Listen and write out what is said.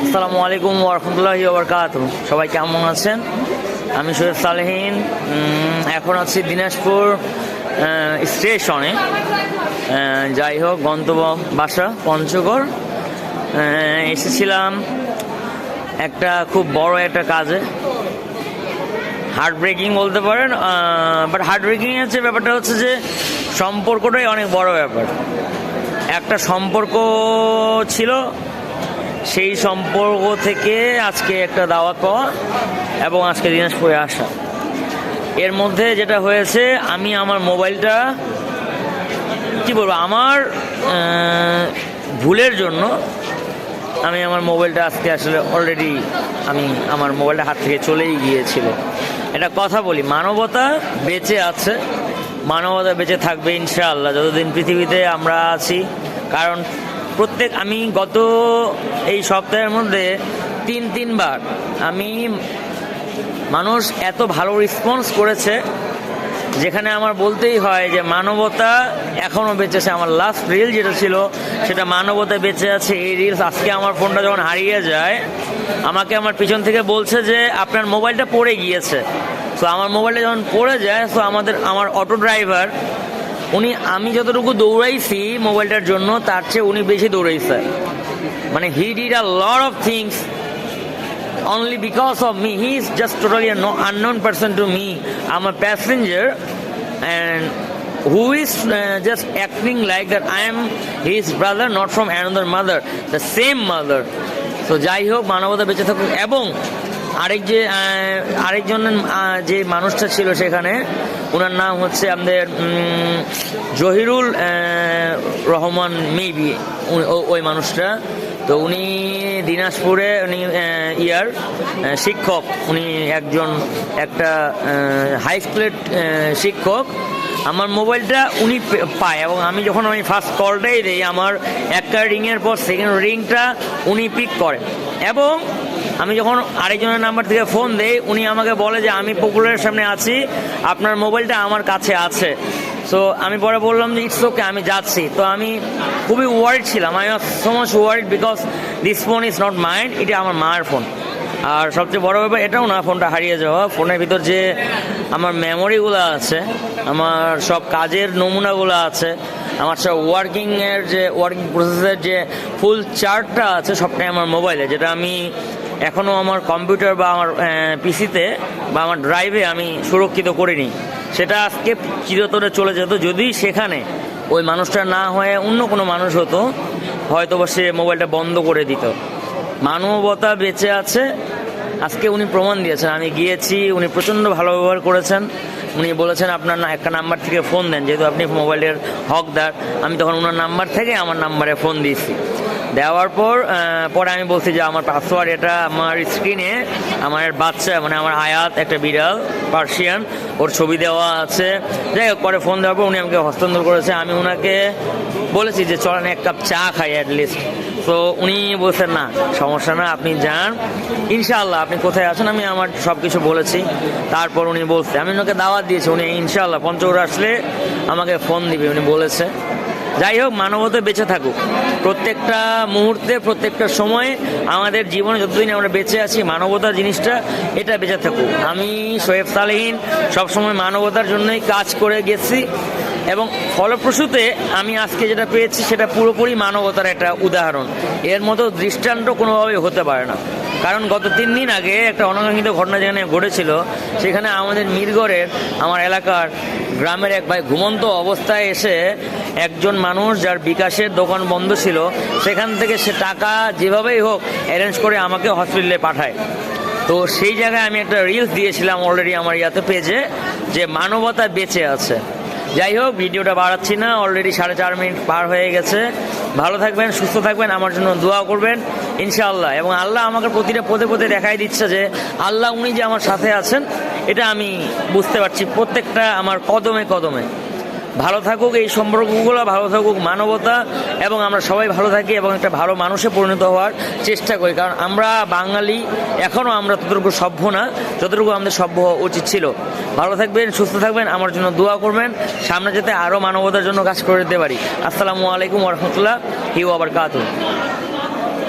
আসসালামু আলাইকুম ওয়া রাহমাতুল্লাহি ওয়া বারাকাতুহু। সবাই কেমন আছেন? আমি সৈয়দ সালেহীন। এখন আছি দিনাজপুর স্টেশনে। যাই হোক, গন্তব্য বাসা পঞ্চগড়। এসেছিলাম একটা খুব বড় একটা কাজে, হার্ট ব্রেকিং বলতে পারেন। বাট হার্ট ব্রেকিং হচ্ছে ব্যাপারটা হচ্ছে যে সম্পর্কটাই অনেক বড় ব্যাপার। একটা সম্পর্ক ছিল, সেই সম্পর্ক থেকে আজকে একটা দাওয়াত পাওয়া এবং আজকে দিনাজপুরে আসা। এর মধ্যে যেটা হয়েছে, আমি আমার মোবাইলটা কি বলবো, আমার ভুলের জন্য আমি আমার মোবাইলটা আজকে আসলে অলরেডি আমার মোবাইলটা হাত থেকে চলেই গিয়েছিল। একটা কথা বলি, মানবতা বেঁচে আছে, মানবতা বেঁচে থাকবে ইনশাআল্লাহ যতদিন পৃথিবীতে আমরা আছি। কারণ আমি গত এই সপ্তাহের মধ্যে তিনবার মানুষ এত ভালো রেসপন্স করেছে, যেখানে আমার বলতেই হয় যে মানবতা এখনও বেঁচে আছে। আমার লাস্ট রিল যেটা ছিল সেটা মানবতা বেঁচে আছে। এই রিলস আজকে আমার ফোনটা যখন হারিয়ে যায়, আমাকে আমার পিছন থেকে বলছে যে আপনার মোবাইলটা পড়ে গিয়েছে। সো আমার মোবাইলটা যখন পড়ে যায়, সো আমার অটো ড্রাইভার আমি যতটুকু দৌড়াইছি মোবাইলটার জন্য, তার চেয়ে উনি বেশি দৌড়াইছে। মানে he did a lot of things only because of me. He is just totally an unknown person to me. I'm a passenger and who is just acting like that I am his brother, not from another mother, the same mother. So যাই হোক, মানবতা বেঁচে থাকুক। এবং আরেকজন যে মানুষটা ছিল সেখানে, ওনার নাম হচ্ছে আমাদের জহিরুল রহমান মেবি, ওই মানুষটা। তো উনি দিনাজপুরে শিক্ষক, উনি একটা হাই স্কুলের শিক্ষক। আমার মোবাইলটা উনি পায় এবং আমি ফার্স্ট কলটাই দিই, আমার একটা রিংয়ের পর সেকেন্ড রিংটা উনি পিক করেন। এবং আমি যখন আরেকজনের নাম্বার থেকে ফোন দেই, উনি আমাকে বলে যে আমি পুকুরের সামনে আছি, আপনার মোবাইলটা আমার কাছে আছে। সো আমি পরে বললাম যে ইটস ওকে, আমি যাচ্ছি। তো আমি খুবই ওয়ারিড ছিলাম। I was so much worried because this phone is not mind, এটা আমার মায়ের ফোন। আর সবচেয়ে বড় ব্যাপার এটাও না, ফোনটা হারিয়ে যাওয়া। ফোনের ভিতর যে আমার মেমোরিগুলো আছে, আমার সব কাজের নমুনাগুলো আছে, আমার সব ওয়ার্কিং প্রসেসের যে ফুল চার্টটা আছে, সবটাই আমার মোবাইলে, যেটা আমি এখনও আমার কম্পিউটার বা আমার পিসিতে বা আমার ড্রাইভে আমি সুরক্ষিত করিনি। সেটা আজকে চিরতরে চলে যেত যদি সেখানে ওই মানুষটা না হয়ে অন্য কোনো মানুষ হতো, হয়তো বা সে মোবাইলটা বন্ধ করে দিত। মানবতা বেঁচে আছে, আজকে উনি প্রমাণ দিয়েছেন। আমি গিয়েছি, উনি প্রচণ্ড ভালো ব্যবহার করেছেন। উনি বলেছেন আপনার একটা নাম্বার থেকে ফোন দেন, যেহেতু আপনি মোবাইলের হকদার। আমি তখন ওনার নাম্বার থেকে আমার নাম্বারে ফোন দিয়েছি। দেওয়ার পরে আমি বলছি যে আমার পাসওয়ার্ড এটা, আমার স্ক্রিনে আমার বাচ্চা, মানে আমার আয়াত, একটা বিড়াল পার্সিয়ান, ওর ছবি দেওয়া আছে। যাই হোক, পরে ফোন দেওয়ার পর উনি আমাকে হস্তান্তর করেছে। আমি ওনাকে বলেছি যে চলেন এক কাপ চা খাই অ্যাটলিস্ট। তো উনি বলছেন না, সমস্যা না, আপনি যান, ইনশাআল্লাহ। আপনি কোথায় আছেন আমি আমার সব কিছু বলেছি। তারপর উনি বলছে, আমি ওনাকে দাওয়াত দিয়েছি, উনি ইনশাআল্লাহ পঞ্চগড় আসলে আমাকে ফোন দিবে, উনি বলেছে। যাই হোক, মানবতা বেঁচে থাকুক। প্রত্যেকটা মুহূর্তে, প্রত্যেকটা সময়ে আমাদের জীবনে যতদিন আমরা বেঁচে আছি, মানবতার জিনিসটা এটা বেঁচে থাকুক। আমি সৈয়দ সালেহীন সবসময় মানবতার জন্যই কাজ করে গেছি এবং ফলপ্রসূতে আমি আজকে যেটা পেয়েছি সেটা পুরোপুরি মানবতার একটা উদাহরণ। এর মতো দৃষ্টান্ত কোনোভাবেই হতে পারে না। কারণ গত 3 দিন আগে একটা অনাকাঙ্ক্ষিত ঘটনা যেখানে ঘটেছিল, সেখানে আমাদের মিরগড়ের, আমার এলাকার গ্রামের এক ভাই ঘুমন্ত অবস্থায় এসে একজন মানুষ যার বিকাশের দোকান বন্ধ ছিল, সেখান থেকে সে টাকা যেভাবেই হোক অ্যারেঞ্জ করে আমাকে হসপিটালে পাঠায়। তো সেই জায়গায় আমি একটা রিলস দিয়েছিলাম অলরেডি আমার পেজে, যে মানবতা বেঁচে আছে। যাই হোক, ভিডিওটা বাড়াচ্ছি না, অলরেডি 4.5 মিনিট পার হয়ে গেছে। ভালো থাকবেন, সুস্থ থাকবেন, আমার জন্য দোয়া করবেন ইনশাআল্লাহ। এবং আল্লাহ আমাকে প্রতিটা পদে দেখাই দিচ্ছে যে আল্লাহ উনি যে আমার সাথে আছেন, এটা আমি বুঝতে পারছি প্রত্যেকটা আমার কদমে কদমে। ভালো থাকুক এই সম্পর্কগুলো, ভালো থাকুক মানবতা, এবং আমরা সবাই ভালো থাকি এবং একটা ভালো মানুষে পরিণত হওয়ার চেষ্টা করি। কারণ আমরা বাঙালি, এখনও আমরা ততটুকু সভ্য না যতটুকু আমাদের সভ্য হওয়া উচিত ছিল। ভালো থাকবেন, সুস্থ থাকবেন, আমার জন্য দোয়া করবেন, সামনে যাতে আরও মানবতার জন্য কাজ করে দিতে পারি। আসসালামু আলাইকুম ওয়া রাহমাতুল্লাহি ওয়া বারাকাতুহু।